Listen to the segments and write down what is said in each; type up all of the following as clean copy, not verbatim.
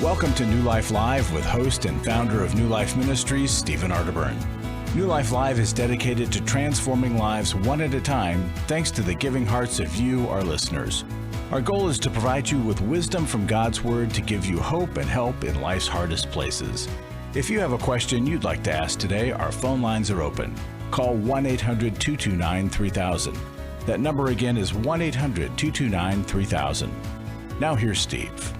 Welcome to New Life Live with host and founder of New Life Ministries, Stephen Arterburn. New Life Live is dedicated to transforming lives one at a time, thanks to the giving hearts of you, our listeners. Our goal is to provide you with wisdom from God's Word to give you hope and help in life's hardest places. If you have a question you'd like to ask today, our phone lines are open. Call 1-800-229-3000. That number again is 1-800-229-3000. Now here's Steve.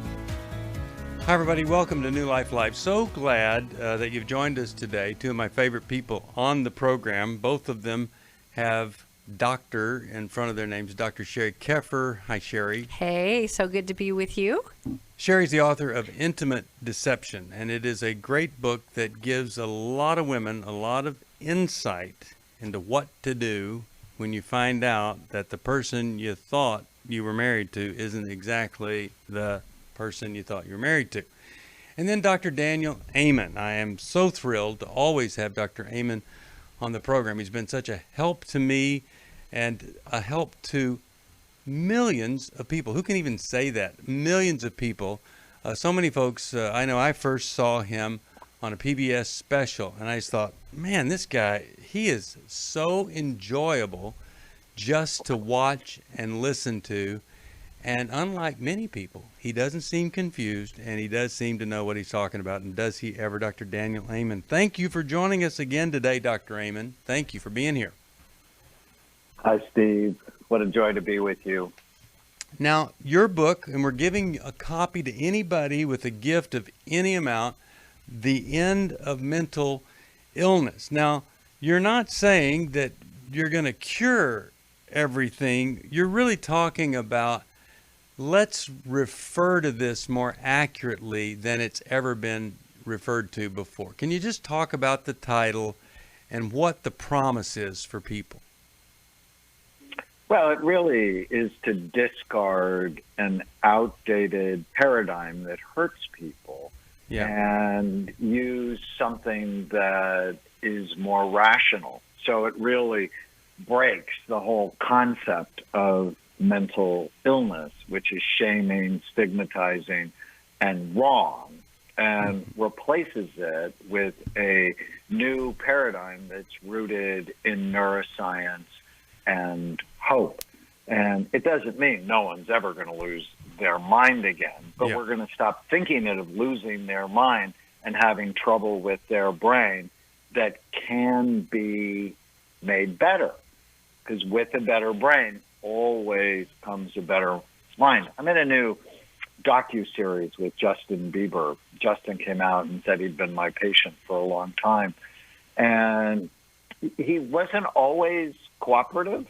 Hi, everybody. Welcome to New Life Live. So glad that you've joined us today. Two of my favorite people on the program. Both of them have doctor in front of their names, Dr. Sherry Keffer. Hi, Sherry. Hey, so good to be with you. Sherry's the author of Intimate Deception, and it is a great book that gives a lot of women a lot of insight into what to do when you find out that the person you thought you were married to isn't exactly the person you thought you were married to. And then Dr. Daniel Amen. I am so thrilled to always have Dr. Amen on the program. He's been such a help to me and a help to millions of people. Who can even say that? Millions of people. So many folks. I know I first saw him on a PBS special, and I just thought, man, this guy, he is so enjoyable just to watch and listen to. And unlike many people, he doesn't seem confused, and he does seem to know what he's talking about. And does he ever, Dr. Daniel Amen? Thank you for joining us again today, Dr. Amen. Thank you for being here. Hi, Steve. What a joy to be with you. Now, your book, and we're giving a copy to anybody with a gift of any amount, The End of Mental Illness. Now, you're not saying that you're going to cure everything. You're really talking about, let's refer to this more accurately than it's ever been referred to before. Can you just talk about the title and what the promise is for people? Well, it really is to discard an outdated paradigm that hurts people and use something that is more rational. So it really breaks the whole concept of mental illness, which is shaming, stigmatizing, and wrong, and replaces it with a new paradigm that's rooted in neuroscience and hope. And it doesn't mean no one's ever going to lose their mind again, but we're going to stop thinking of losing their mind and having trouble with their brain that can be made better. Because with a better brain always comes a better mind. I'm in a new docu-series with Justin Bieber. Justin came out and said he'd been my patient for a long time. And he wasn't always cooperative.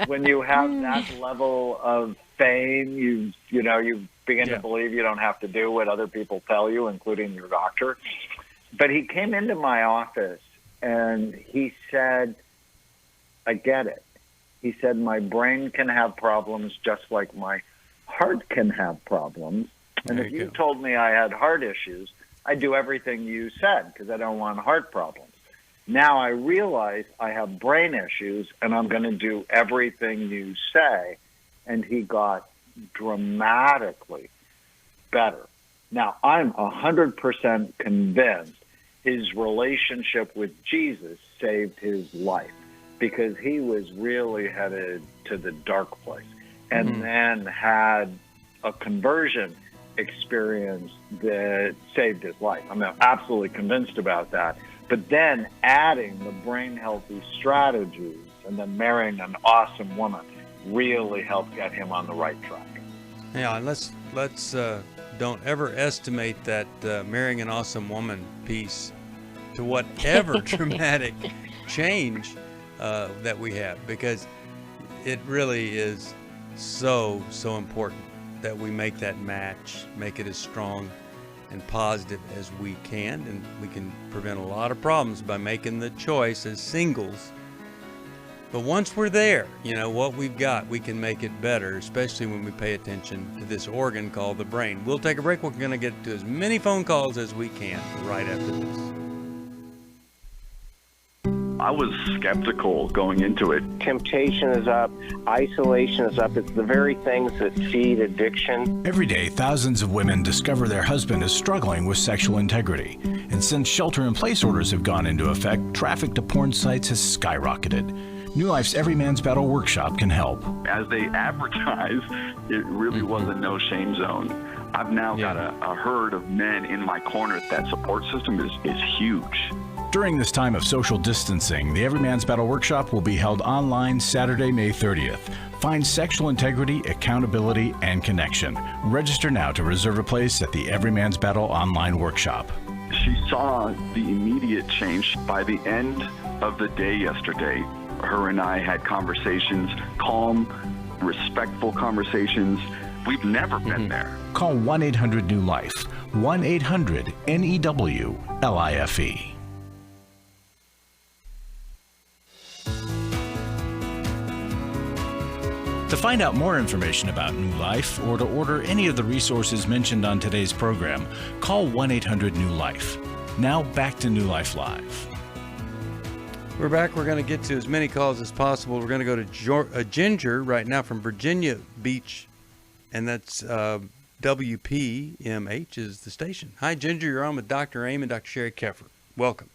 When you have that level of fame, you begin to believe you don't have to do what other people tell you, including your doctor. But he came into my office and he said, I get it. He said, my brain can have problems just like my heart can have problems. And if you told me I had heart issues, I'd do everything you said because I don't want heart problems. Now I realize I have brain issues and I'm going to do everything you say. And he got dramatically better. Now I'm 100% convinced his relationship with Jesus saved his life, because he was really headed to the dark place and then had a conversion experience that saved his life. I'm absolutely convinced about that. But then adding the brain healthy strategies and then marrying an awesome woman really helped get him on the right track. Yeah, and let's don't ever estimate that marrying an awesome woman piece to whatever dramatic change that we have, because it really is so important that we make that match, make it as strong and positive as we can, and we can prevent a lot of problems by making the choice as singles. But once we're there, what we've got, we can make it better, especially when we pay attention to this organ called the brain. We'll take a break. We're going to get to as many phone calls as we can right after this. I was skeptical going into it. Temptation is up, isolation is up. It's the very things that feed addiction. Every day, thousands of women discover their husband is struggling with sexual integrity. And since shelter-in-place orders have gone into effect, traffic to porn sites has skyrocketed. New Life's Every Man's Battle workshop can help. As they advertise, it really was a no-shame zone. I've now got a herd of men in my corner. That support system is huge. During this time of social distancing, the Every Man's Battle workshop will be held online Saturday, May 30th. Find sexual integrity, accountability, and connection. Register now to reserve a place at the Every Man's Battle online workshop. She saw the immediate change. By the end of the day yesterday, her and I had conversations, calm, respectful conversations. We've never been there. Call 1-800-NEW-LIFE, 1-800-NEWLIFE. To find out more information about New Life or to order any of the resources mentioned on today's program, call 1-800-NEW-LIFE. Now back to New Life Live. We're back. We're going to get to as many calls as possible. We're going to go to Ginger right now from Virginia Beach, and that's WPMH is the station. Hi, Ginger. You're on with Dr. Aim and Dr. Sherry Keffer. Welcome.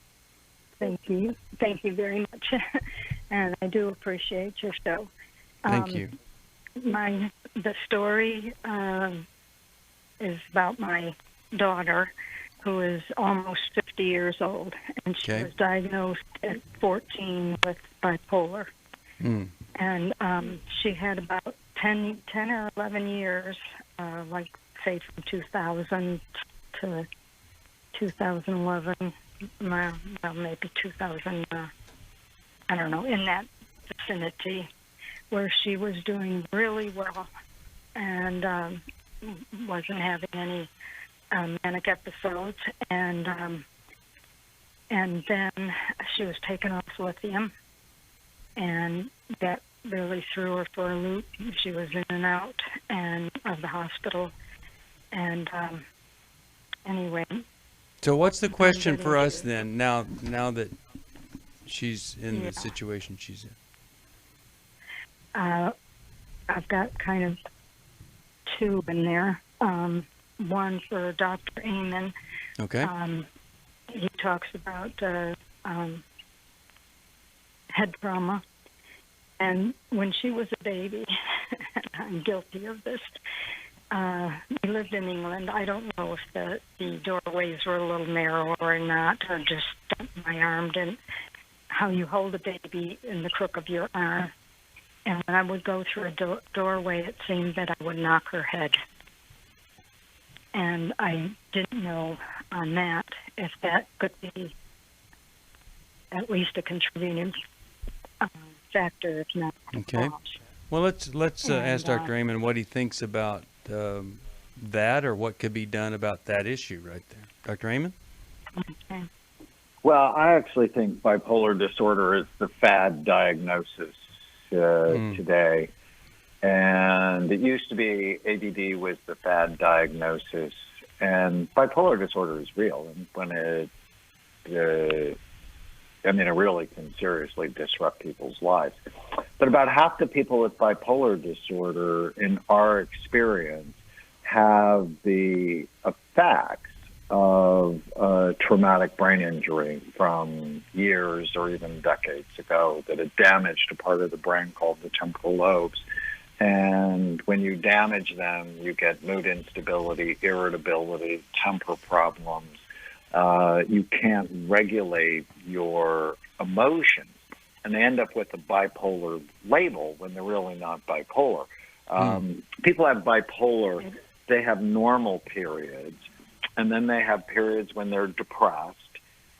Thank you. Thank you very much. And I do appreciate your show. Thank you. The story is about my daughter, who is almost 50 years old, and she was diagnosed at 14 with bipolar. And she had about 10 or 11 years, like say from 2000 to 2011, well maybe 2000, I don't know, in that vicinity, where she was doing really well and wasn't having any manic episodes, and then she was taken off lithium, and that really threw her for a loop. She was in and out of the hospital, and anyway. So what's the question for us then? Now that she's in the situation she's in. I've got kind of two in there. One for Dr. Amen. Okay. He talks about head trauma. And when she was a baby, I'm guilty of this, we lived in England. I don't know if the doorways were a little narrow or not, or just my arm didn't, how you hold a baby in the crook of your arm. And when I would go through a doorway, it seemed that I would knock her head. And I didn't know on that if that could be at least a contributing factor, if not. Okay. Well, let's ask Dr. Amen what he thinks about that, or what could be done about that issue right there. Dr. Amen? Okay. Well, I actually think bipolar disorder is the fad diagnosis today. And it used to be ADD was the fad diagnosis. And bipolar disorder is real. And when it really can seriously disrupt people's lives. But about half the people with bipolar disorder, in our experience, have the effects of a traumatic brain injury from years or even decades ago that had damaged a part of the brain called the temporal lobes. And when you damage them, you get mood instability, irritability, temper problems. You can't regulate your emotions, and they end up with a bipolar label when they're really not bipolar. People have bipolar, they have normal periods, and then they have periods when they're depressed,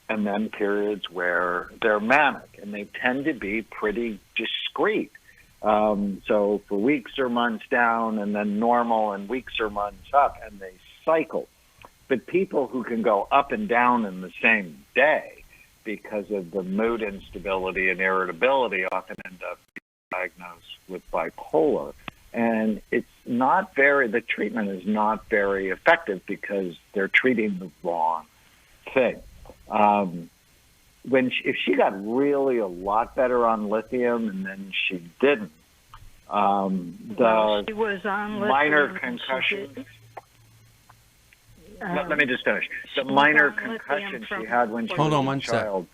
and then periods where they're manic, and they tend to be pretty discrete. So for weeks or months down, and then normal, and weeks or months up, and they cycle. But people who can go up and down in the same day because of the mood instability and irritability often end up being diagnosed with bipolar. And it's not the treatment is not very effective because they're treating the wrong thing. if she got really a lot better on lithium and then she didn't, she was on minor lithium, concussions. Let me just finish. The minor concussion she had when she was a child.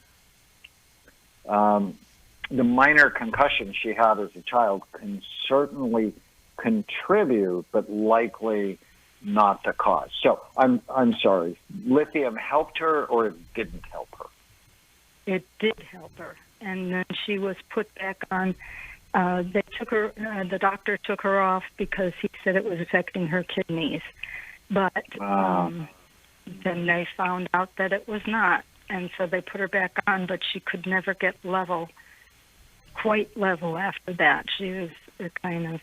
The minor concussion she had as a child can certainly contribute, but likely not the cause. So I'm sorry. Lithium helped her, or it didn't help her? It did help her, and then she was put back on. They took her. The doctor took her off because he said it was affecting her kidneys, but then they found out that it was not, and so they put her back on. But she could never get quite level after that. She was a kind of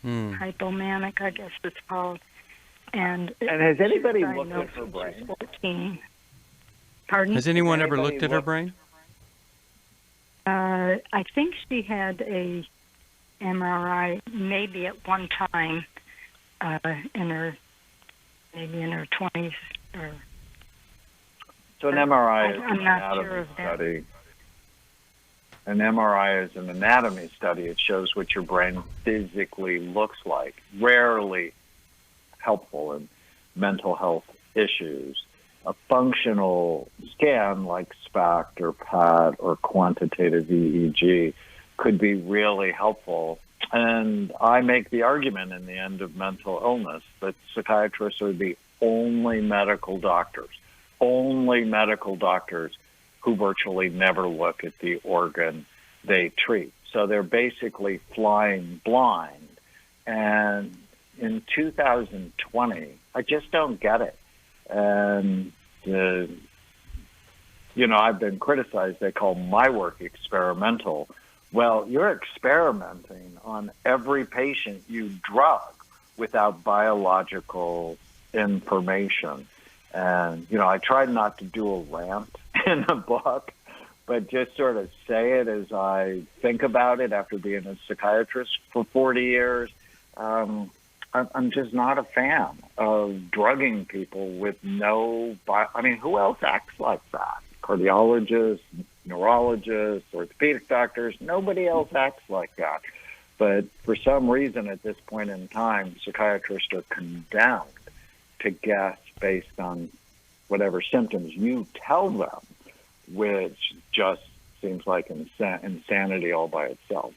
hypomanic, I guess it's called. And has anybody looked at her brain? 14. Pardon? Has anyone ever looked at her brain? I think she had a MRI maybe at one time in her 20s. So an MRI is I'm an not sure anatomy of that. study. An MRI is an anatomy study. It shows what your brain physically looks like. Rarely helpful in mental health issues. A functional scan like SPACT or PAT or quantitative EEG could be really helpful. And I make the argument in the end of mental illness that psychiatrists are the only medical doctors who virtually never look at the organ they treat. So they're basically flying blind. And in 2020, I just don't get it. And, I've been criticized. They call my work experimental. Well, you're experimenting on every patient you drug without biological information. And, I tried not to do a rant in the book, but just sort of say it as I think about it after being a psychiatrist for 40 years. I'm just not a fan of drugging people with who else acts like that? Cardiologists, neurologists, orthopedic doctors, nobody else acts like that. But for some reason at this point in time, psychiatrists are condemned to guess based on whatever symptoms you tell them, which just seems like insanity all by itself.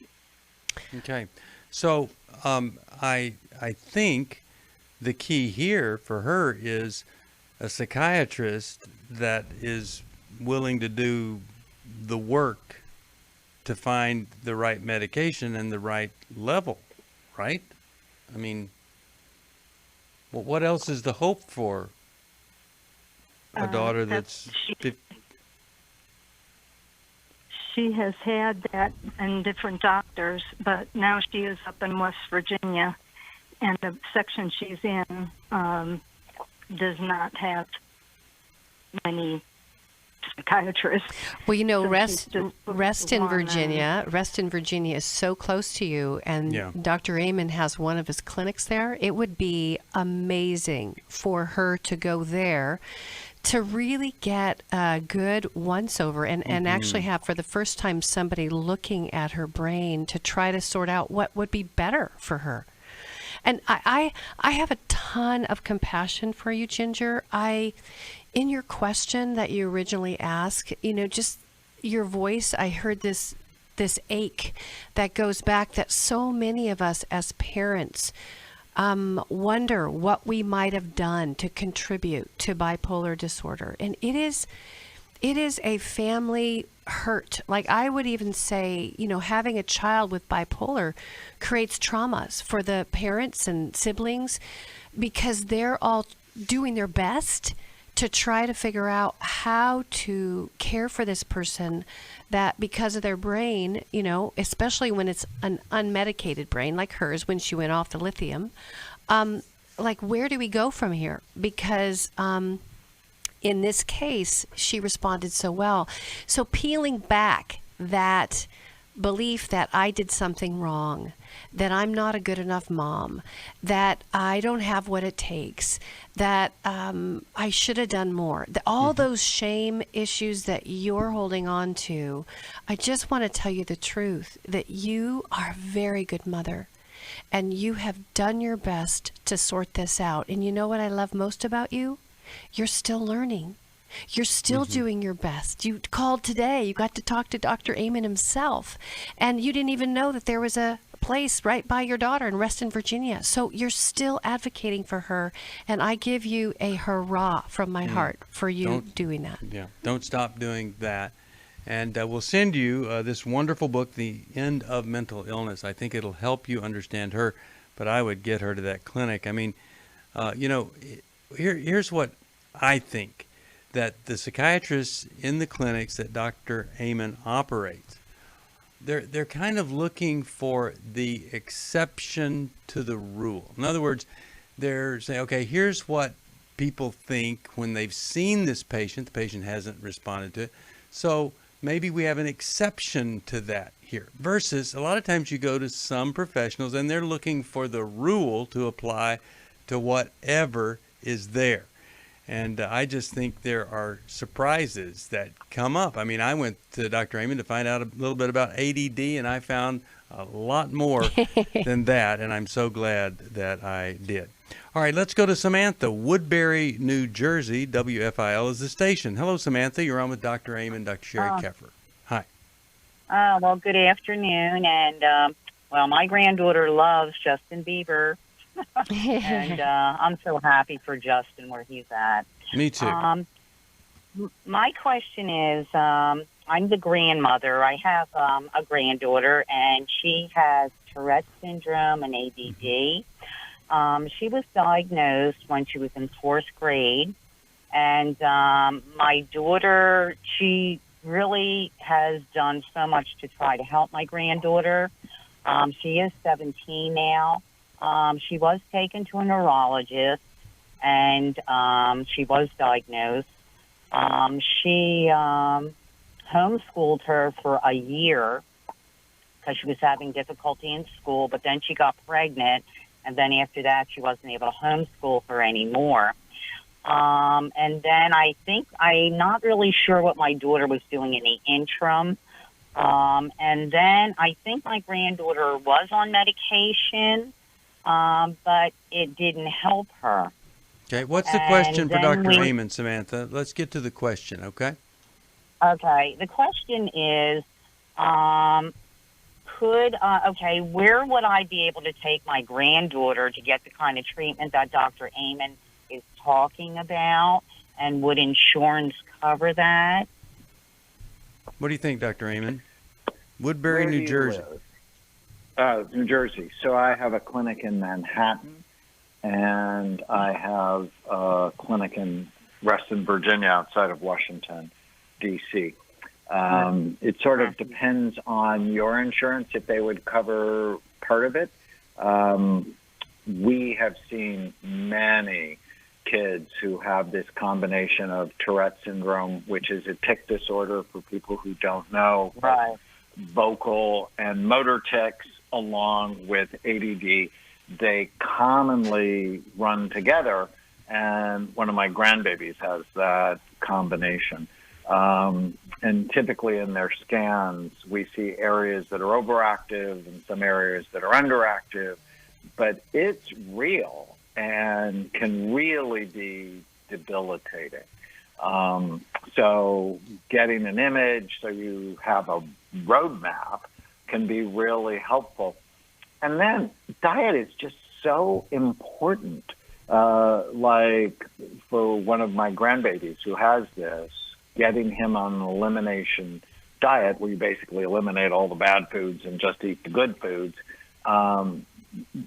Okay. So I think the key here for her is a psychiatrist that is willing to do the work to find the right medication and the right level, right? I mean, what else is the hope for a daughter that's... She has had that in different doctors, but now she is up in West Virginia, and the section she's in does not have many psychiatrists. Well, So Rest in Virginia is so close to you, and Dr. Amen has one of his clinics there. It would be amazing for her to go there to really get a good once-over and actually have, for the first time, somebody looking at her brain to try to sort out what would be better for her. And I have a ton of compassion for you, Ginger. In your question that you originally asked, just your voice, I heard this ache that goes back, that so many of us as parents wonder what we might have done to contribute to bipolar disorder. And it is a family hurt. Like, I would even say, having a child with bipolar creates traumas for the parents and siblings, because they're all doing their best to try to figure out how to care for this person that, because of their brain, especially when it's an unmedicated brain like hers when she went off the lithium, where do we go from here? Because in this case, she responded so well. So peeling back that belief that I did something wrong, that I'm not a good enough mom, that I don't have what it takes, that I should have done more. All those shame issues that you're holding on to, I just want to tell you the truth, that you are a very good mother. And you have done your best to sort this out. And you know what I love most about you? You're still learning. You're still doing your best. You called today. You got to talk to Dr. Amen himself. And you didn't even know that there was a place right by your daughter in Reston, Virginia. So you're still advocating for her. And I give you a hurrah from my heart for you doing that. Yeah, don't stop doing that. And we'll send you this wonderful book, The End of Mental Illness. I think it'll help you understand her, but I would get her to that clinic. I mean, here's what I think, that the psychiatrists in the clinics that Dr. Amen operates, they're kind of looking for the exception to the rule. In other words, they're saying, okay, here's what people think when they've seen this patient. The patient hasn't responded to it. So maybe we have an exception to that here. Versus a lot of times you go to some professionals and they're looking for the rule to apply to whatever is there. And I just think there are surprises that come up. I mean, I went to Dr. Amen to find out a little bit about ADD, and I found a lot more than that, and I'm so glad that I did. All right, let's go to Samantha, Woodbury, New Jersey. WFIL is the station. Hello, Samantha. You're on with Dr. Amen, Dr. Sherry Keffer. Hi. Well, good afternoon. And, my granddaughter loves Justin Bieber. And I'm so happy for Justin where he's at. Me too. My question is, I'm the grandmother. I have a granddaughter, and she has Tourette syndrome and ADD. She was diagnosed when she was in 4th grade. And my daughter, she really has done so much to try to help my granddaughter. She is 17 now. She was taken to a neurologist, and she was diagnosed. She homeschooled her for a year because she was having difficulty in school, but then she got pregnant, and then after that she wasn't able to homeschool her anymore. And then I'm not really sure what my daughter was doing in the interim. And then I think my granddaughter was on medication, but it didn't help her. Okay, what's the question for Dr. Amen, Samantha? Let's get to the question, okay? Okay, the question is, where would I be able to take my granddaughter to get the kind of treatment that Dr. Amen is talking about, and would insurance cover that? What do you think, Dr. Amen? Woodbury, New Jersey. New Jersey. So I have a clinic in Manhattan, and I have a clinic in Reston, Virginia, outside of Washington, D.C. It sort of depends on your insurance if they would cover part of it. We have seen many kids who have this combination of Tourette syndrome, which is a tic disorder for people who don't know, right. Vocal and motor tics along with ADD. They commonly run together, and one of my grandbabies has that combination. And typically in their scans, we see areas that are overactive and some areas that are underactive, but it's real and can really be debilitating. So getting an image so you have a roadmap can be really helpful. And then diet is just so important. Like for one of my grandbabies who has this, getting him on an elimination diet where you basically eliminate all the bad foods and just eat the good foods,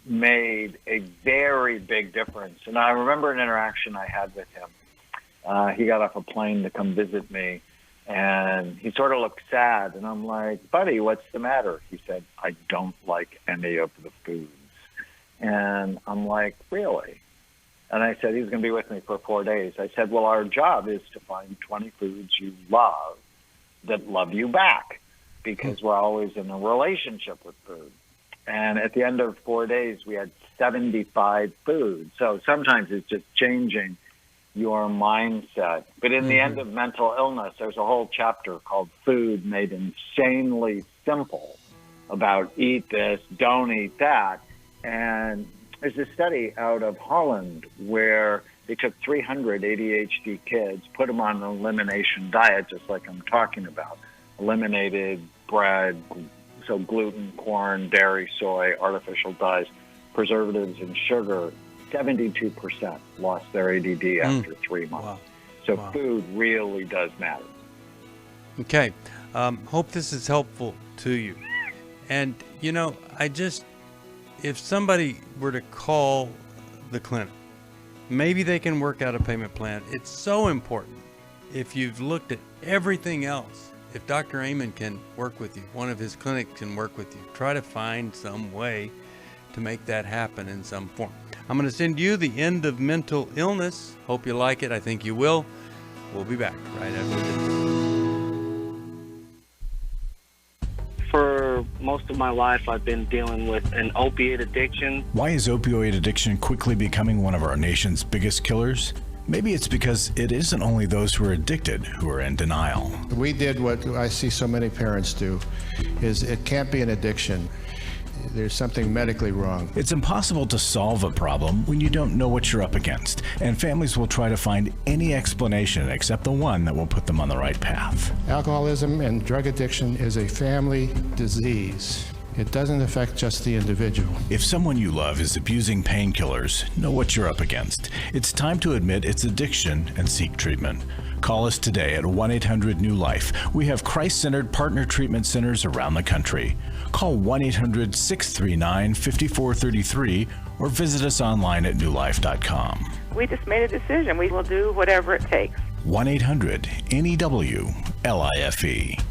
made a very big difference. And I remember an interaction I had with him. He got off a plane to come visit me, and he sort of looked sad. And I'm like, buddy, what's the matter? He said, I don't like any of the foods. And I'm like, really? And I said, he's going to be with me for 4 days. I said, well, our job is to find 20 foods you love that love you back. because we're always in a relationship with food. And at the end of 4 days, we had 75 foods. So sometimes it's just changing your mindset. But in the end of mental illness, there's a whole chapter called Food Made Insanely Simple about eat this, don't eat that. And there's a study out of Holland where they took 300 ADHD kids, put them on an elimination diet, just like I'm talking about. Eliminated bread, so gluten, corn, dairy, soy, artificial dyes, preservatives, and sugar. 72% lost their ADD after 3 months. Wow. So food really does matter. Okay. Hope this is helpful to you. And, you know, if somebody were to call the clinic, maybe they can work out a payment plan. It's so important. If you've looked at everything else, if Dr. Amen can work with you, one of his clinics can work with you, try to find some way to make that happen in some form. I'm going to send you The End of Mental Illness. Hope you like it. I think you will. We'll be back right after this. For most of my life, I've been dealing with an opiate addiction. Why is opioid addiction quickly becoming one of our nation's biggest killers? Maybe it's because it isn't only those who are addicted who are in denial. We did what I see so many parents do, is it can't be an addiction. There's something medically wrong. It's impossible to solve a problem when you don't know what you're up against, and families will try to find any explanation except the one that will put them on the right path. Alcoholism and drug addiction is a family disease. It doesn't affect just the individual. If someone you love is abusing painkillers, know what you're up against. It's time to admit it's addiction and seek treatment. Call us today at 1-800-NEW-LIFE. We have Christ-centered partner treatment centers around the country. Call 1-800-639-5433 or visit us online at newlife.com. We just made a decision. We will do whatever it takes. 1-800-NEW-LIFE.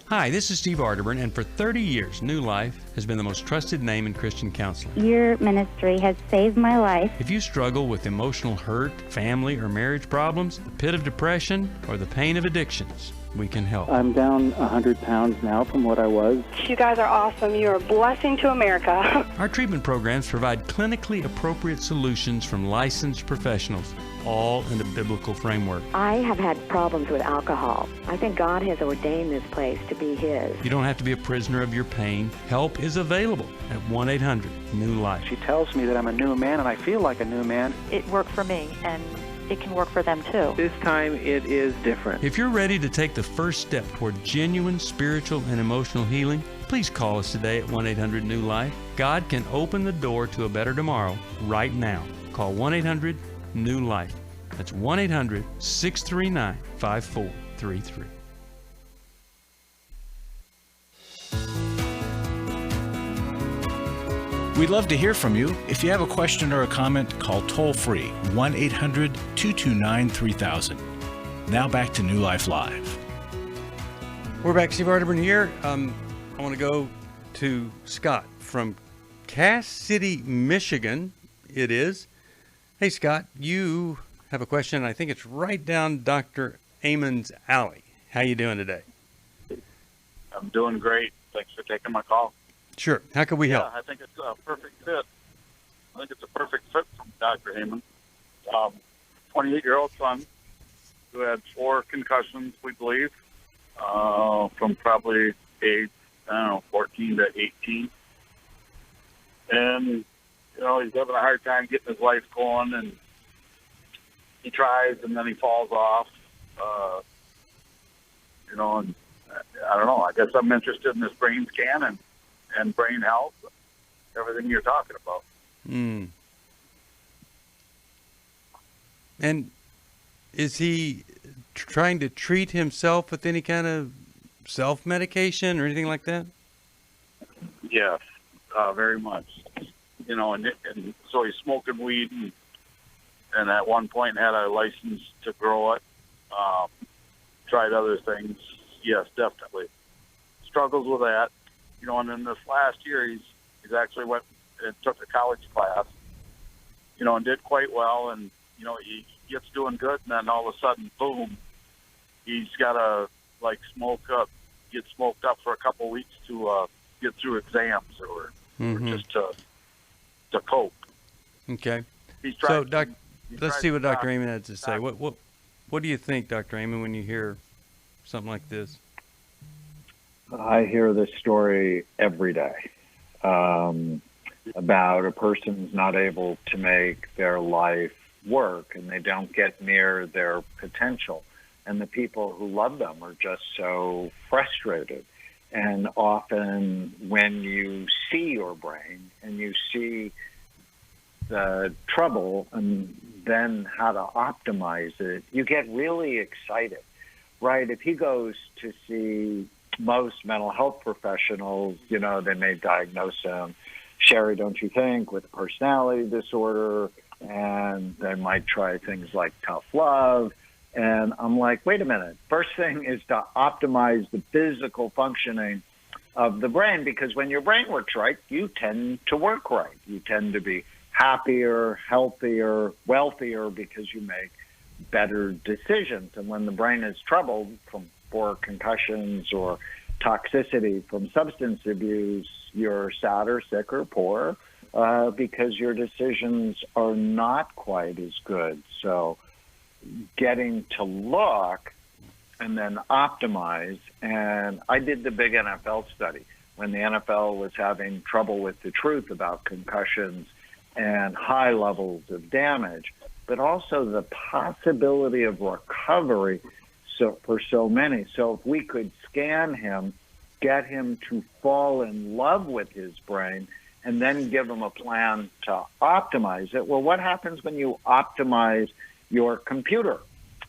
Hi, this is Steve Arterburn, and for 30 years, New Life has been the most trusted name in Christian counseling. Your ministry has saved my life. If you struggle with emotional hurt, family or marriage problems, the pit of depression, or the pain of addictions, we can help. I'm down 100 pounds now from what I was. You guys are awesome. You're a blessing to America. Our treatment programs provide clinically appropriate solutions from licensed professionals, all in a biblical framework. I have had problems with alcohol. I think God has ordained this place to be His. You don't have to be a prisoner of your pain. Help is available at 1-800-NEW-LIFE. She tells me that I'm a new man, and I feel like a new man. It worked for me, and it can work for them too. This time it is different. If you're ready to take the first step toward genuine spiritual and emotional healing, please call us today at 1-800-NEW-LIFE. God can open the door to a better tomorrow right now. Call 1-800-NEW-LIFE. That's 1-800-639-5433. We'd love to hear from you. If you have a question or a comment, call toll-free 1-800-229-3000. Now back to New Life Live. We're back. Steve Arterburn here. I want to go to Scott from Cass City, Michigan. It is. Hey, Scott, you have a question. I think it's right down Dr. Amen's alley. How you doing today? I'm doing great. Thanks for taking my call. Sure. How can we help? I think it's a perfect fit. I think it's a perfect fit from Dr. Amen. 28-year-old son who had 4 concussions, we believe, from probably age, 14 to 18. And, you know, he's having a hard time getting his life going, and he tries, and then he falls off. And I don't know. I guess I'm interested in this brain scan and brain health, everything you're talking about. Mm. And is he trying to treat himself with any kind of self-medication or anything like that? Yes, very much. You know, and so he's smoking weed, and at one point had a license to grow it. Tried other things. Yes, definitely. Struggles with that. You know, and then this last year, he's actually went and took a college class, you know, and did quite well. And, you know, he gets doing good, and then all of a sudden, boom, he's got to, like, smoke up, get smoked up for a couple of weeks to get through exams or just to cope. Okay. He's So, tried, let's see what Dr. Amen had to say. What do you think, Dr. Amen, when you hear something like this? I hear this story every day about a person's not able to make their life work and they don't get near their potential. And the people who love them are just so frustrated. And often when you see your brain and you see the trouble and then how to optimize it, you get really excited, right? If he goes to see most mental health professionals, you know, they may diagnose him, Sherry, don't you think, with a personality disorder, and they might try things like tough love. And I'm like, wait a minute. First thing is to optimize the physical functioning of the brain, because when your brain works right, you tend to work right. You tend to be happier, healthier, wealthier, because you make better decisions. And when the brain is troubled from concussions or toxicity from substance abuse, you're sadder, sicker, poorer, because your decisions are not quite as good. So getting to look and then optimize. And I did the big NFL study when the NFL was having trouble with the truth about concussions and high levels of damage, but also the possibility of recovery for so many. So if we could scan him, get him to fall in love with his brain, and then give him a plan to optimize it. Well, what happens when you optimize your computer?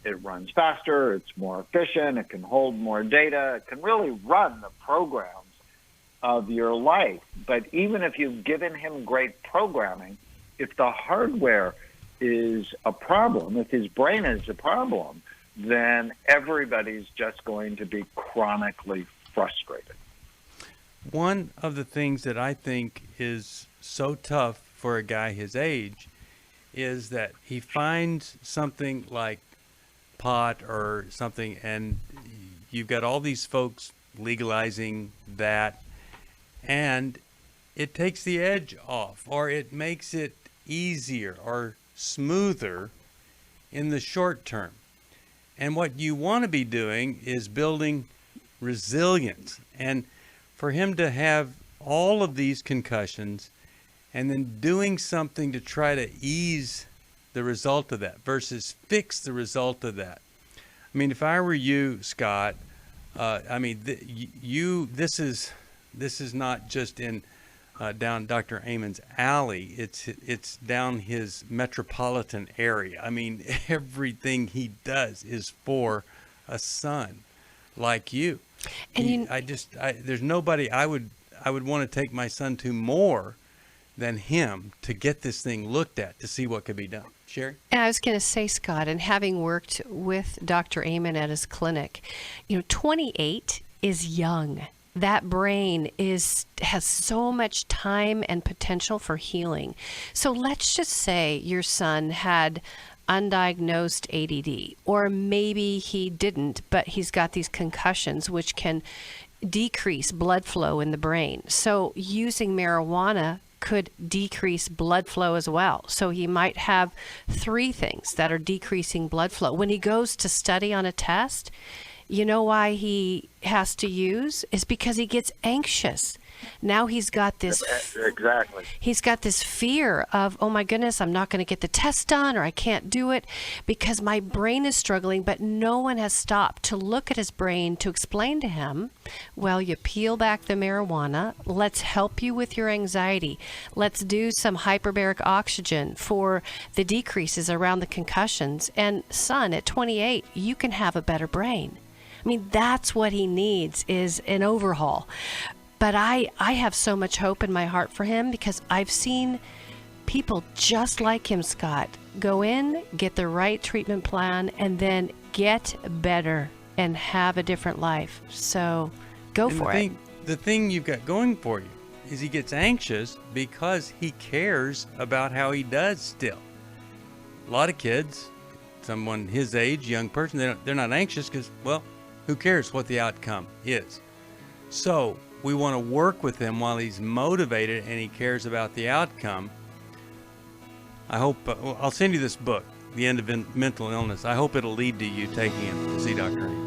It runs faster, it's more efficient, it can hold more data, it can really run the programs of your life. But even if you've given him great programming, if the hardware is a problem, if his brain is a problem, then everybody's just going to be chronically frustrated. One of the things that I think is so tough for a guy his age is that he finds something like pot or something, and you've got all these folks legalizing that, and it takes the edge off, or it makes it easier or smoother in the short term. And what you want to be doing is building resilience. And for him to have all of these concussions and then doing something to try to ease the result of that versus fix the result of that. I mean, if I were you, Scott, this is not just in down Dr. Amen's alley. It's down his metropolitan area. I mean, everything he does is for a son like you. And there's nobody I would want to take my son to more than him to get this thing looked at to see what could be done. Sherry? And I was going to say, Scott, and having worked with Dr. Amen at his clinic, 28 is young. That brain has so much time and potential for healing. So let's just say your son had undiagnosed ADD, or maybe he didn't, but he's got these concussions which can decrease blood flow in the brain. So using marijuana could decrease blood flow as well. So he might have 3 things that are decreasing blood flow. When he goes to study on a test, you know why he has to use? Is because he gets anxious. Now he's got this exactly. He's got this fear of, oh my goodness, I'm not going to get the test done, or I can't do it because my brain is struggling. But no one has stopped to look at his brain to explain to him, well, you peel back the marijuana, let's help you with your anxiety. Let's do some hyperbaric oxygen for the decreases around the concussions. And son, at 28, you can have a better brain. I mean, that's what he needs, is an overhaul. But I have so much hope in my heart for him, because I've seen people just like him, Scott, go in, get the right treatment plan, and then get better and have a different life. So go for it. The thing you've got going for you is he gets anxious because he cares about how he does still. A lot of kids, someone his age, young person, they're not anxious because, well, who cares what the outcome is? So we want to work with him while he's motivated and he cares about the outcome. I hope, I'll send you this book, The End of Mental Illness. I hope it'll lead to you taking him to see Dr. Amen.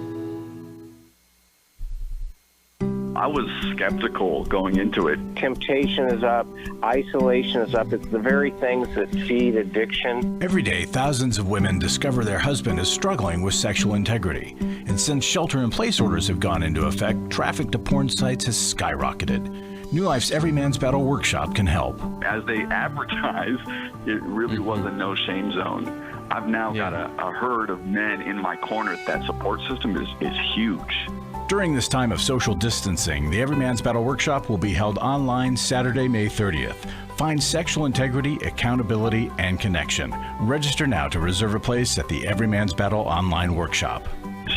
I was skeptical going into it. Temptation is up, isolation is up. It's the very things that feed addiction. Every day, thousands of women discover their husband is struggling with sexual integrity. And since shelter-in-place orders have gone into effect, traffic to porn sites has skyrocketed. New Life's Every Man's Battle Workshop can help. As they advertise, it really was a no-shame zone. I've now got a herd of men in my corner. That support system is huge. During this time of social distancing, the Every Man's Battle Workshop will be held online Saturday, May 30th. Find sexual integrity, accountability, and connection. Register now to reserve a place at the Every Man's Battle online workshop.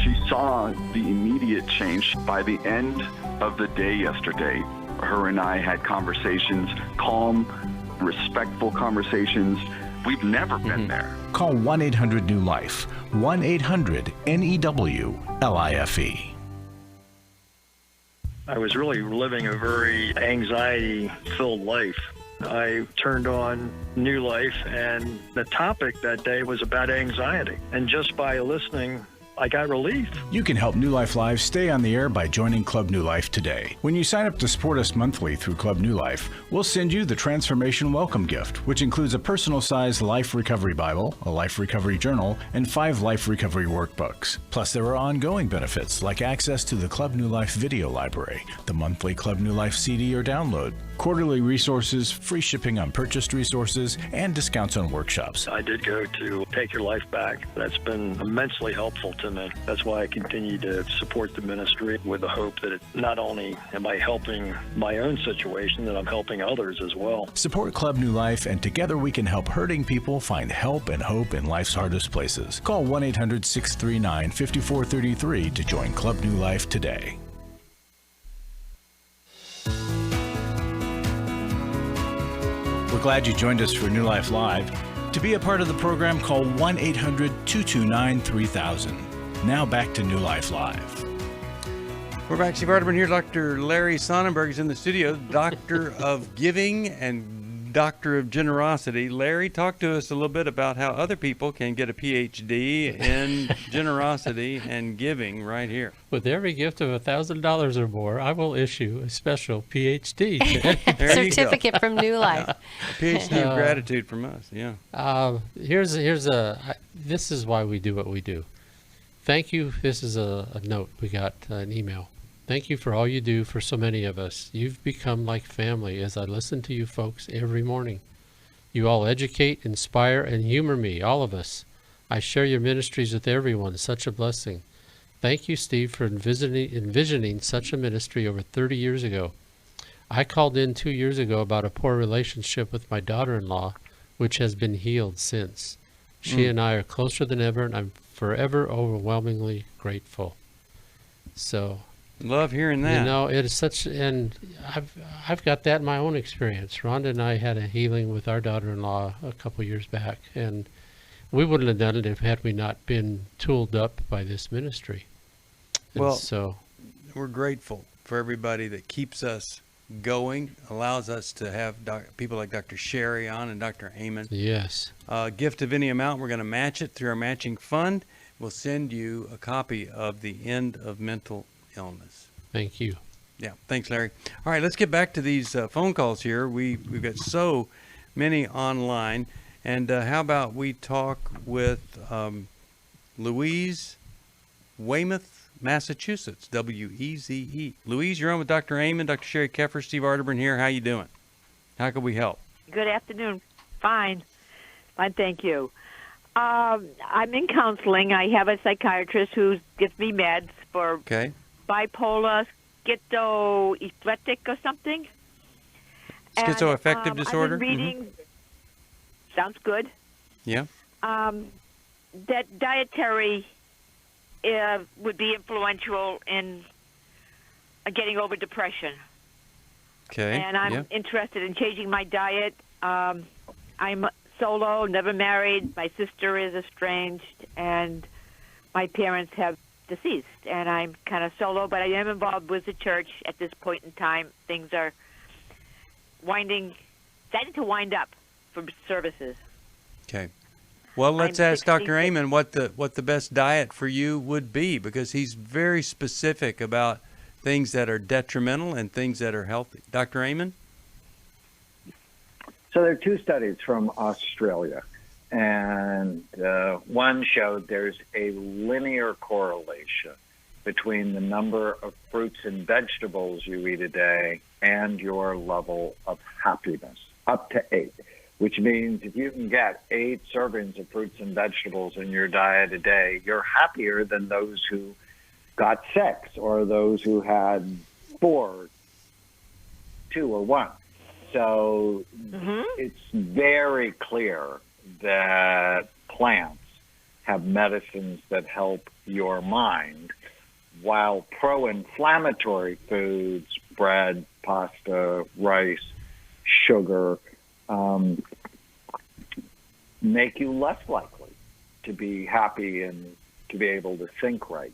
She saw the immediate change by the end of the day yesterday. Her and I had conversations, calm, respectful conversations. We've never been there. Call 1-800-NEW-LIFE, 1-800-NEW-LIFE. I was really living a very anxiety-filled life. I turned on New Life, and the topic that day was about anxiety. And just by listening, I got relief. You can help New Life Live stay on the air by joining Club New Life today. When you sign up to support us monthly through Club New Life, we'll send you the Transformation Welcome Gift, which includes a personal-sized Life Recovery Bible, a Life Recovery Journal, and 5 Life Recovery Workbooks. Plus, there are ongoing benefits like access to the Club New Life video library, the monthly Club New Life CD or download, quarterly resources, free shipping on purchased resources, and discounts on workshops. I did go to Take Your Life Back. That's been immensely helpful to me. That's why I continue to support the ministry with the hope that not only am I helping my own situation, that I'm helping others as well. Support Club New Life, and together we can help hurting people find help and hope in life's hardest places. Call 1-800-639-5433 to join Club New Life today. We're glad you joined us for New Life Live. To be a part of the program, call 1-800-229-3000. Now back to New Life Live. We're back. Steve Arterburn here. Dr. Larry Sonnenberg is in the studio, Doctor of Giving and Doctor of Generosity. Larry, talk to us a little bit about how other people can get a PhD in generosity and giving right here. With every gift of $1,000 or more, I will issue a special PhD. Certificate from New Life. A PhD of gratitude from us, yeah. This is why we do what we do. Thank you. This is a note. We got an email. Thank you for all you do for so many of us. You've become like family as I listen to you folks every morning. You all educate, inspire, and humor me, all of us. I share your ministries with everyone. Such a blessing. Thank you, Steve, for envisioning such a ministry over 30 years ago. I called in 2 years ago about a poor relationship with my daughter-in-law, which has been healed since. She and I are closer than ever, and I'm forever overwhelmingly grateful. So, love hearing that. You know, it is such, and I've got that in my own experience. Rhonda and I had a healing with our daughter-in-law a couple years back, and we wouldn't have done it had we not been tooled up by this ministry. And well, so we're grateful for everybody that keeps us going, allows us to have people like Dr. Sherry on and Dr. Amen. Yes. Gift of any amount, we're going to match it through our matching fund. We'll send you a copy of The End of Mental Illness. Thank you. Yeah, thanks, Larry. All right, let's get back to these phone calls here. We've got so many online. And how about we talk with Louise, Weymouth, Massachusetts, WEZE. Louise, you're on with Dr. Amen, Dr. Sherry Keffer, Steve Arterburn here. How you doing? How can we help? Good afternoon. Fine, thank you. I'm in counseling. I have a psychiatrist who gives me meds for bipolar, schizoaffective or something. Schizoaffective disorder? I've been reading. Sounds good. Yeah. That dietary would be influential in getting over depression. Okay. And I'm interested in changing my diet. I'm solo, never married. My sister is estranged, and my parents have deceased, and I'm kind of solo, but I am involved with the church at this point in time. Things are starting to wind up for services. Okay. Well, let's ask Dr. Amen what the best diet for you would be, because he's very specific about things that are detrimental and things that are healthy. Dr. Amen? So there are two studies from Australia, and one showed there's a linear correlation between the number of fruits and vegetables you eat a day and your level of happiness, up to 8, which means if you can get 8 servings of fruits and vegetables in your diet a day, you're happier than those who got 6 or those who had 4, 2, or 1. So it's very clear that plants have medicines that help your mind, while pro-inflammatory foods, bread, pasta, rice, sugar, make you less likely to be happy and to be able to think right.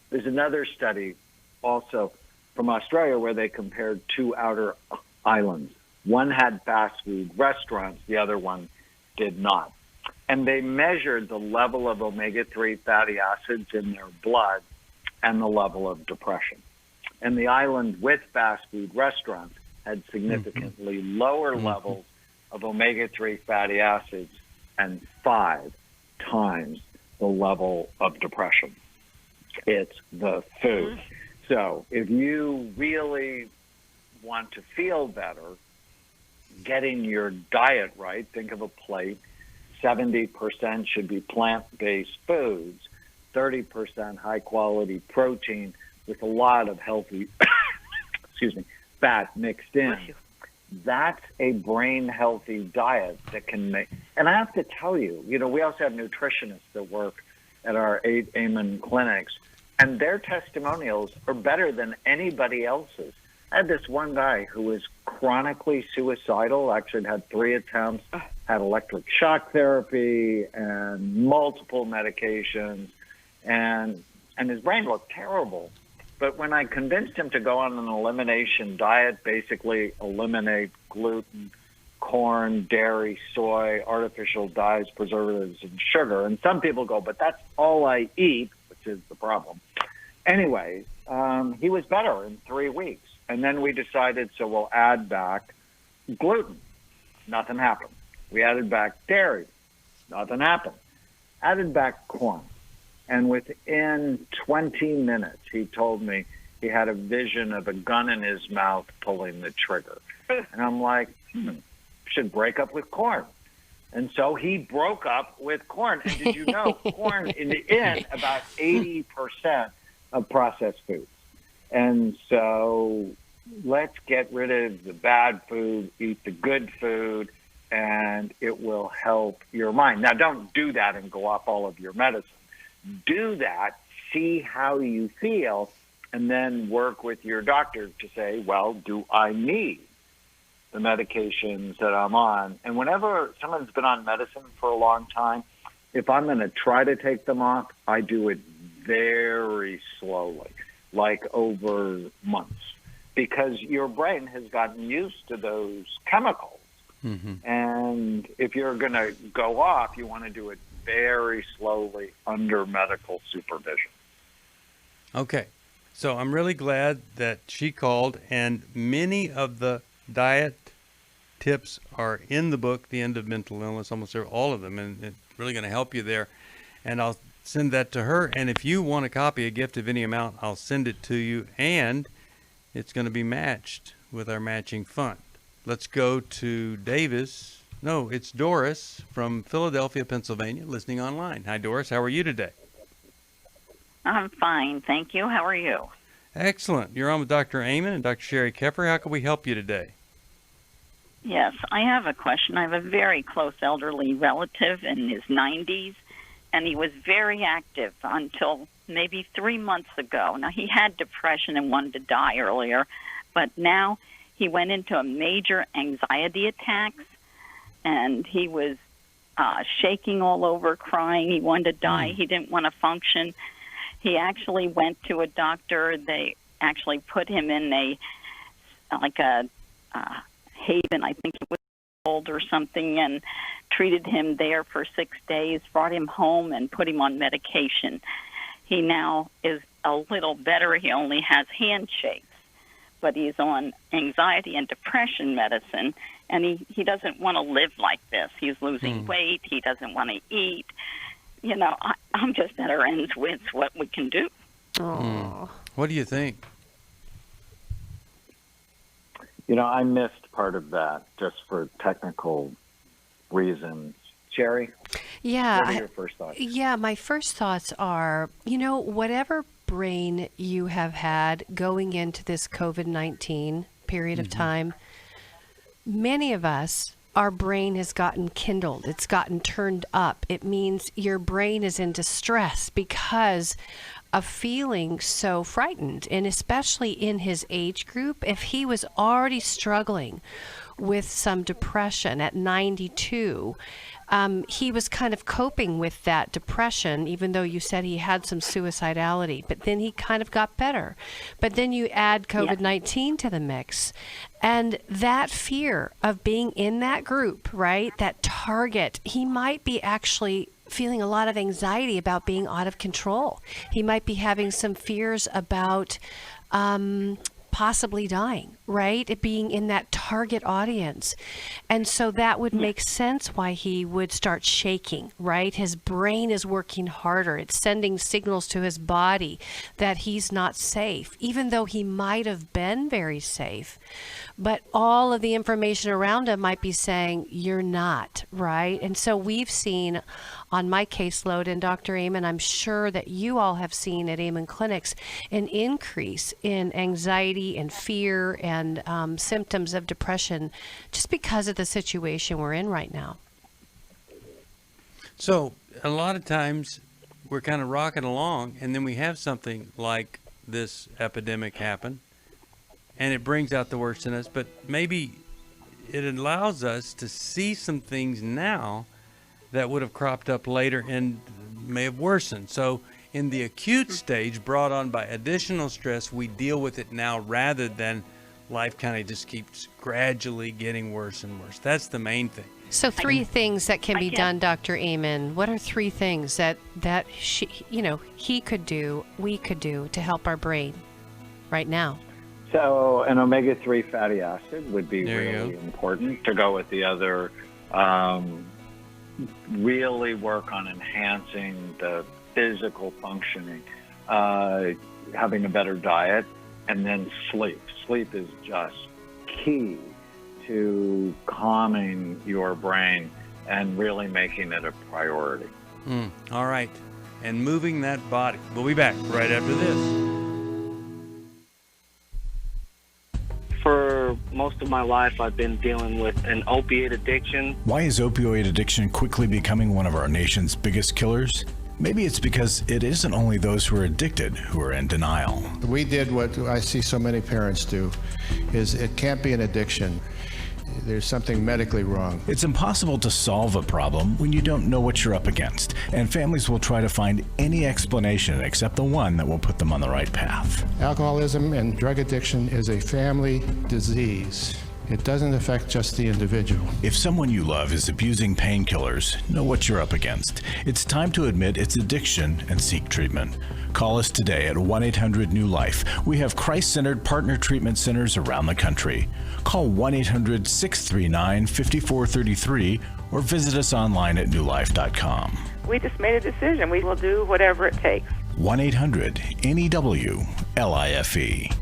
There's another study also from Australia where they compared 2 outer islands. One had fast food restaurants, the other one did not. And they measured the level of omega-3 fatty acids in their blood and the level of depression. And the island with fast food restaurants had significantly lower levels of omega-3 fatty acids and 5 times the level of depression. It's the food. So if you really want to feel better, getting your diet right, think of a plate, 70% should be plant-based foods, 30% high-quality protein with a lot of healthy fat mixed in. That's a brain-healthy diet that can make... And I have to tell you, we also have nutritionists that work at our 8 Amen clinics, and their testimonials are better than anybody else's. I had this one guy who was chronically suicidal, actually had 3 attempts, had electric shock therapy and multiple medications, and his brain looked terrible. But when I convinced him to go on an elimination diet, basically eliminate gluten, corn, dairy, soy, artificial dyes, preservatives, and sugar, and some people go, but that's all I eat, which is the problem. Anyways, he was better in 3 weeks. And then we decided, so we'll add back gluten. Nothing happened. We added back dairy. Nothing happened. Added back corn. And within 20 minutes, he told me he had a vision of a gun in his mouth pulling the trigger. And I'm like, should break up with corn. And so he broke up with corn. And did you know corn is in about 80% of processed foods? And so let's get rid of the bad food, eat the good food, and it will help your mind. Now, don't do that and go off all of your medicine. Do that, see how you feel, and then work with your doctor to say, well, do I need the medications that I'm on? And whenever someone's been on medicine for a long time, if I'm going to try to take them off, I do it very slowly, like over months, because your brain has gotten used to those chemicals. And if you're going to go off, you want to do it very slowly under medical supervision. Okay. So I'm really glad that she called, and many of the diet tips are in the book, The End of Mental Illness, almost all of them, and it's really going to help you there. And I'll send that to her. And if you want a copy, a gift of any amount, I'll send it to you, and it's going to be matched with our matching fund. Let's go to Davis. No, it's Doris from Philadelphia, Pennsylvania, listening online. Hi, Doris. How are you today? I'm fine, thank you. How are you? Excellent. You're on with Dr. Amen and Dr. Sherry Keffer. How can we help you today? Yes, I have a question. I have a very close elderly relative in his 90s, and he was very active until maybe 3 months ago. Now, he had depression and wanted to die earlier, but now he went into a major anxiety attacks, and he was shaking all over, crying. He wanted to die. He didn't want to function. He actually went to a doctor. They actually put him in a haven, I think it was called, or something, and treated him there for 6 days, brought him home and put him on medication. He now is a little better. He only has handshakes, but he's on anxiety and depression medicine, and he doesn't want to live like this. He's losing weight. He doesn't want to eat. You know, I'm just at our ends with what we can do. What do you think? You know, I missed part of that just for technical reasons. Sherry? Yeah. What are your first thoughts? Yeah, my first thoughts are, you know, whatever brain you have had going into this COVID-19 period of time, many of us, our brain has gotten kindled. It's gotten turned up. It means your brain is in distress because of feeling so frightened. And especially in his age group, if he was already struggling with some depression at 92, he was kind of coping with that depression, even though you said he had some suicidality, but then he kind of got better. But then you add COVID-19 to the mix, and that fear of being in that group, right, that target, he might be actually feeling a lot of anxiety about being out of control. He might be having some fears about possibly dying, right? It being in that target audience. And so that would make sense why he would start shaking, right? His brain is working harder. It's sending signals to his body that he's not safe, even though he might have been very safe. But all of the information around him might be saying, you're not, right? And so we've seen on my caseload, and Dr. Amen, I'm sure that you all have seen at Amen Clinics, an increase in anxiety and fear and symptoms of depression just because of the situation we're in right now. So a lot of times we're kind of rocking along, and then we have something like this epidemic happen, and it brings out the worst in us, but maybe it allows us to see some things now that would have cropped up later and may have worsened. So in the acute stage brought on by additional stress, we deal with it now rather than life kind of just keeps gradually getting worse and worse. That's the main thing. So three things that can be done, Dr. Amen. What are three things that he could do, we could do to help our brain right now? So an omega-3 fatty acid would be really important to go with the other. Really work on enhancing the physical functioning, having a better diet, and then sleep. Sleep is just key to calming your brain and really making it a priority. All right. And moving that body. We'll be back right after this. For most of my life, I've been dealing with an opiate addiction. Why is opioid addiction quickly becoming one of our nation's biggest killers? Maybe it's because it isn't only those who are addicted who are in denial. We did what I see so many parents do, is it can't be an addiction. There's something medically wrong. It's impossible to solve a problem when you don't know what you're up against, and families will try to find any explanation except the one that will put them on the right path. Alcoholism and drug addiction is a family disease. It doesn't affect just the individual. If someone you love is abusing painkillers, know what you're up against. It's time to admit it's addiction and seek treatment. Call us today at 1-800-NEW-LIFE. We have Christ-centered partner treatment centers around the country. Call 1-800-639-5433 or visit us online at newlife.com. We just made a decision. We will do whatever it takes. 1-800-NEW-LIFE.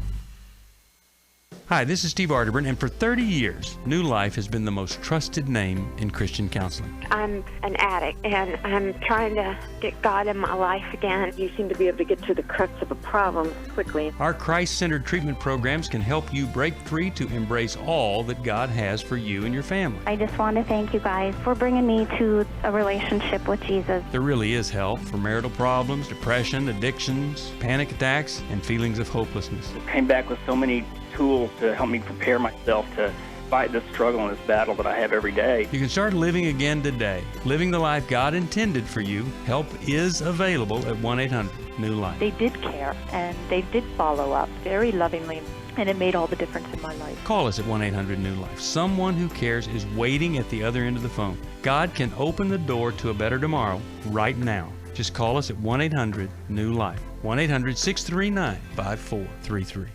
Hi, this is Steve Arterburn, and for 30 years, New Life has been the most trusted name in Christian counseling. I'm an addict, and I'm trying to get God in my life again. You seem to be able to get to the crux of a problem quickly. Our Christ-centered treatment programs can help you break free to embrace all that God has for you and your family. I just want to thank you guys for bringing me to a relationship with Jesus. There really is help for marital problems, depression, addictions, panic attacks, and feelings of hopelessness. I came back with so many tools to help me prepare myself to fight this struggle and this battle that I have every day. You can start living again today, living the life God intended for you. Help is available at 1-800-NEW-LIFE. They did care, and they did follow up very lovingly, and it made all the difference in my life. Call us at 1-800-NEW-LIFE. Someone who cares is waiting at the other end of the phone. God can open the door to a better tomorrow right now. Just call us at 1-800-NEW-LIFE. 1-800-639-5433.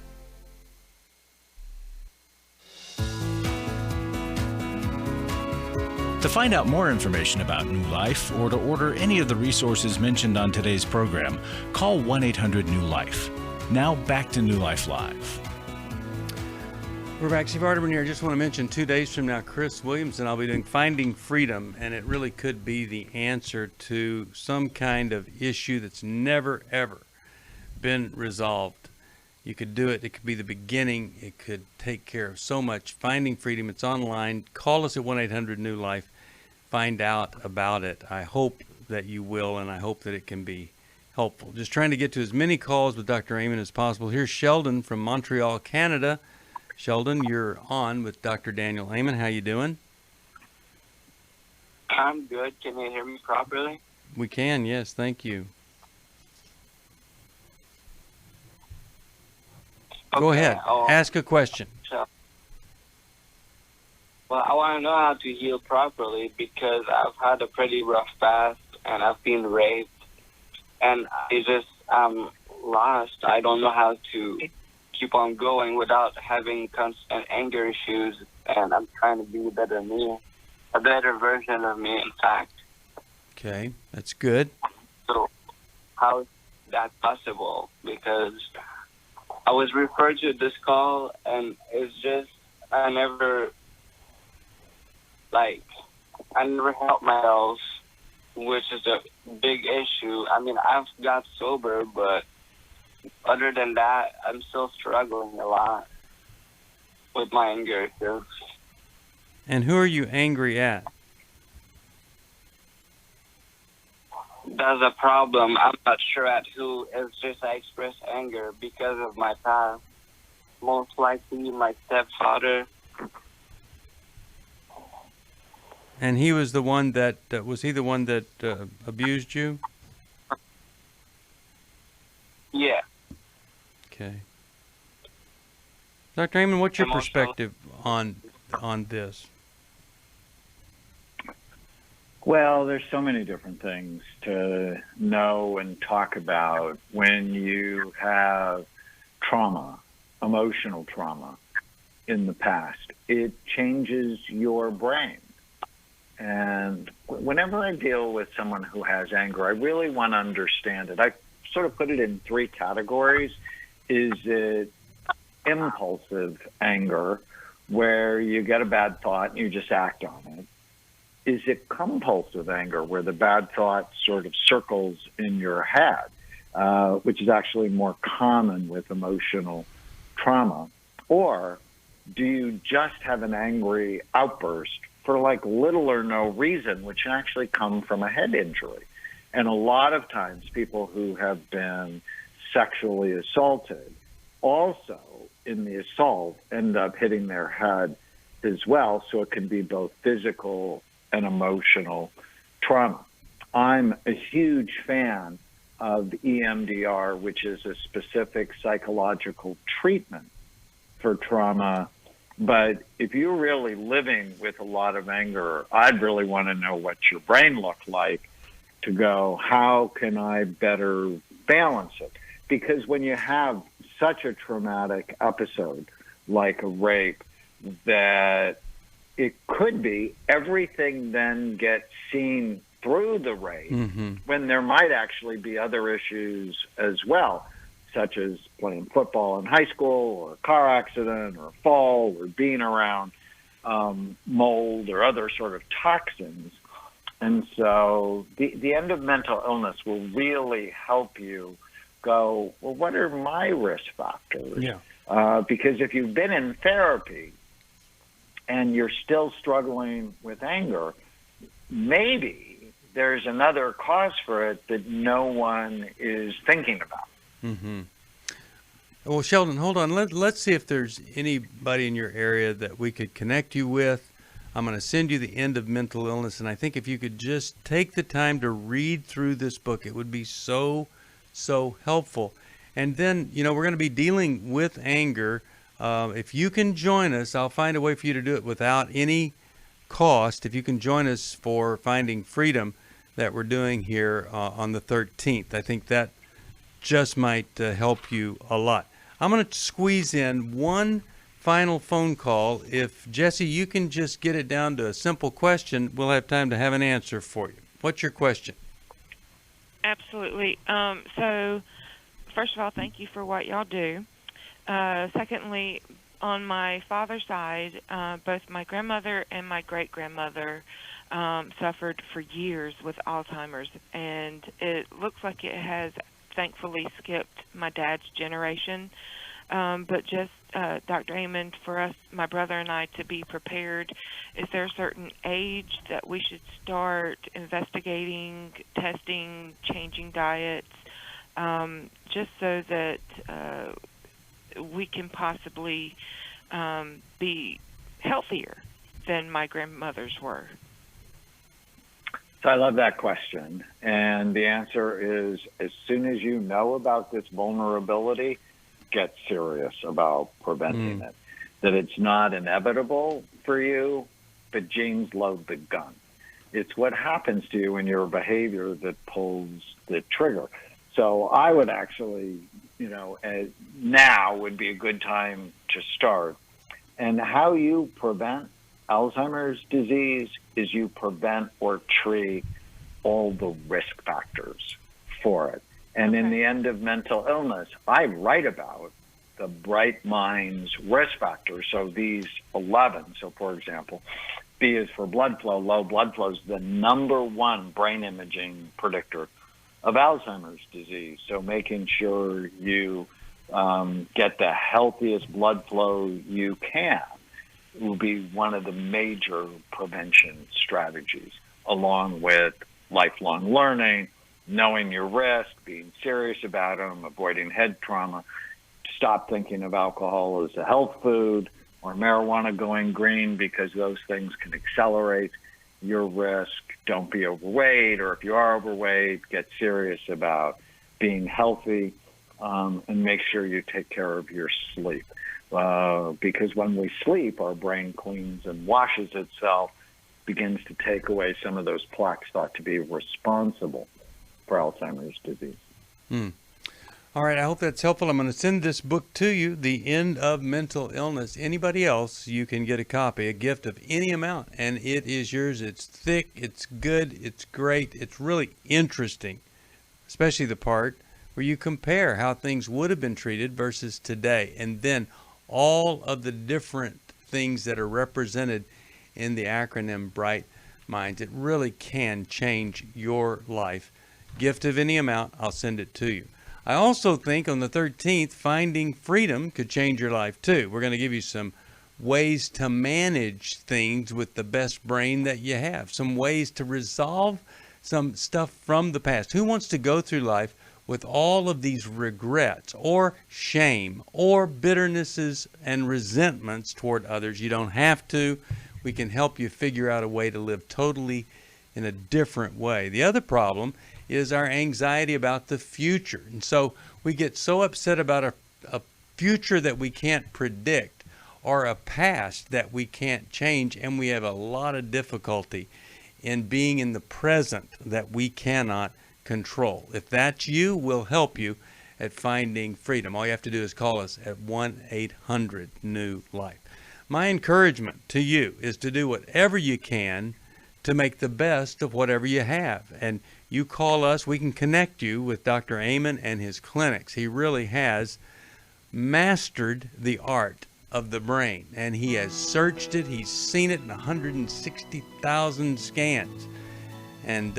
To find out more information about New Life or to order any of the resources mentioned on today's program, call 1-800-NEW-LIFE. Now back to New Life Live. We're back. Steve Arterburn here. I just want to mention 2 days from now, Chris Williams and I'll be doing Finding Freedom, and it really could be the answer to some kind of issue that's never, ever been resolved. You could do it. It could be the beginning. It could take care of so much. Finding Freedom. It's online. Call us at 1-800-NEW-LIFE. Find out about it. I hope that you will, and I hope that it can be helpful. Just trying to get to as many calls with Dr. Amen as possible. Here's Sheldon from Montreal, Canada. Sheldon, you're on with Dr. Daniel Amen. How you doing? I'm good. Can you hear me properly? We can, yes. Thank you. Okay, go ahead. Ask a question. Well, I want to know how to heal properly because I've had a pretty rough past and I've been raped and I'm lost. I don't know how to keep on going without having constant anger issues, and I'm trying to be a better me, a better version of me, in fact. Okay, that's good. So how is that possible? Because I was referred to this call, and it's just I never helped myself, which is a big issue. I mean, I've got sober, but other than that, I'm still struggling a lot with my anger issues. And who are you angry at? That's a problem. I'm not sure at who. It's just I express anger because of my past. Most likely my stepfather. And he was the one that, was he the one that abused you? Yeah. Okay. Dr. Amen, what's your perspective on this? Well, there's so many different things to know and talk about when you have trauma, emotional trauma in the past. It changes your brain. And whenever I deal with someone who has anger, I really want to understand it. I sort of put it in three categories. Is it impulsive anger, where you get a bad thought and you just act on it? Is it compulsive anger, where the bad thought sort of circles in your head, which is actually more common with emotional trauma? Or do you just have an angry outburst for like little or no reason, which can actually come from a head injury? And a lot of times people who have been sexually assaulted also in the assault end up hitting their head as well. So it can be both physical and emotional trauma. I'm a huge fan of EMDR, which is a specific psychological treatment for trauma. But if you're really living with a lot of anger, I'd really want to know what your brain looked like to go, how can I better balance it? Because when you have such a traumatic episode like a rape, that it could be everything then gets seen through the rape, when there might actually be other issues as well, such as playing football in high school, or a car accident, or a fall, or being around mold or other sort of toxins. And so the end of mental illness will really help you go, well, what are my risk factors? Yeah. Because if you've been in therapy and you're still struggling with anger, maybe there's another cause for it that no one is thinking about. Well, Sheldon, hold on. Let's see if there's anybody in your area that we could connect you with. I'm going to send you The End of Mental Illness, and I think if you could just take the time to read through this book, it would be so helpful. And then, we're going to be dealing with anger. If you can join us, I'll find a way for you to do it without any cost. If you can join us for Finding Freedom that we're doing here on the 13th, I think that just might help you a lot. I'm going to squeeze in one final phone call. If, Jesse, you can just get it down to a simple question, we'll have time to have an answer for you. What's your question? Absolutely. So, first of all, thank you for what y'all do. Secondly, on my father's side, both my grandmother and my great-grandmother suffered for years with Alzheimer's, and it looks like it has thankfully skipped my dad's generation. But just, Dr. Amen, for us, my brother and I, to be prepared, is there a certain age that we should start investigating, testing, changing diets, just so that we can possibly be healthier than my grandmothers were? So I love that question. And the answer is, as soon as you know about this vulnerability, get serious about preventing it. That it's not inevitable for you, but genes load the gun. It's what happens to you in your behavior that pulls the trigger. So I would actually, now would be a good time to start. And how you prevent Alzheimer's disease is you prevent or treat all the risk factors for it. And in The End of Mental Illness, I write about the bright minds risk factors. So these 11, so for example, B is for blood flow. Low blood flow is the #1 brain imaging predictor of Alzheimer's disease. So making sure you get the healthiest blood flow you can will be one of the major prevention strategies, along with lifelong learning, knowing your risk, being serious about them, avoiding head trauma, stop thinking of alcohol as a health food or marijuana going green, because those things can accelerate your risk. Don't be overweight, or if you are overweight, get serious about being healthy, and make sure you take care of your sleep. Because when we sleep, our brain cleans and washes itself, begins to take away some of those plaques thought to be responsible for Alzheimer's disease. All right, I hope that's helpful. I'm going to send this book to you, The End of Mental Illness. Anybody else, you can get a copy, a gift of any amount, and it is yours. It's thick, it's good, it's great, it's really interesting, especially the part where you compare how things would have been treated versus today, and then all of the different things that are represented in the acronym Bright Minds. It really can change your life. Gift of any amount, I'll send it to you. I also think on the 13th, Finding Freedom could change your life too. We're going to give you some ways to manage things with the best brain that you have, some ways to resolve some stuff from the past. Who wants to go through life with all of these regrets or shame or bitternesses and resentments toward others? You don't have to. We can help you figure out a way to live totally in a different way. The other problem is our anxiety about the future. And so we get so upset about a future that we can't predict or a past that we can't change, and we have a lot of difficulty in being in the present that we cannot control. If that's you, we'll help you at Finding Freedom. All you have to do is call us at 1-800-NEW-LIFE. My encouragement to you is to do whatever you can to make the best of whatever you have. And you call us, we can connect you with Dr. Amen and his clinics. He really has mastered the art of the brain, and he has searched it. He's seen it in 160,000 scans. And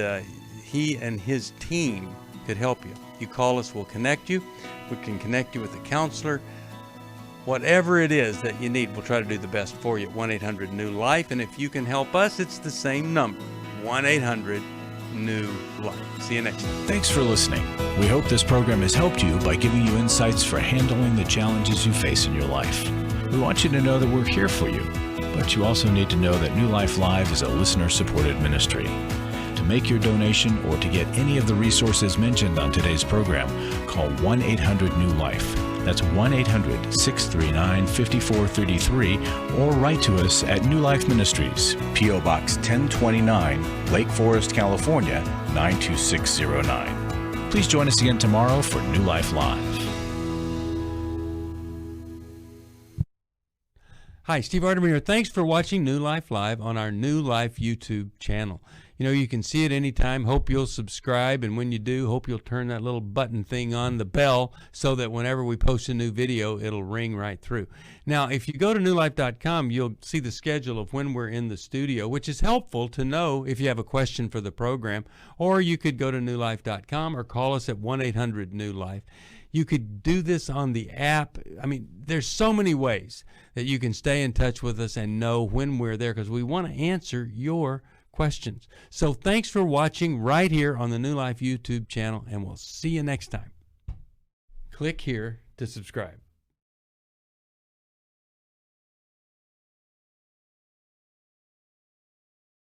he and his team could help you. You call us, we'll connect you. We can connect you with a counselor. Whatever it is that you need, we'll try to do the best for you at 1-800-NEW-LIFE. And if you can help us, it's the same number, 1-800 new life. See you next time. Thanks for listening. We hope this program has helped you by giving you insights for handling the challenges you face in your life. We want you to know that we're here for you, but you also need to know that New Life Live is a listener-supported ministry. To make your donation or to get any of the resources mentioned on today's program, call 1-800-NEW-LIFE. That's 1-800-639-5433, or write to us at New Life Ministries, P.O. Box 1029, Lake Forest, California, 92609. Please join us again tomorrow for New Life Live. Hi, Steve Arterburn here. Thanks for watching New Life Live on our New Life YouTube channel. You know, you can see it anytime. Hope you'll subscribe, and when you do, hope you'll turn that little button thing on, the bell, so that whenever we post a new video, it'll ring right through. Now, if you go to newlife.com, you'll see the schedule of when we're in the studio, which is helpful to know if you have a question for the program, or you could go to newlife.com or call us at 1-800-NEW-LIFE. You could do this on the app. I mean, there's so many ways that you can stay in touch with us and know when we're there, because we want to answer your questions. So thanks for watching right here on the New Life YouTube channel, and we'll see you next time. Click here to subscribe.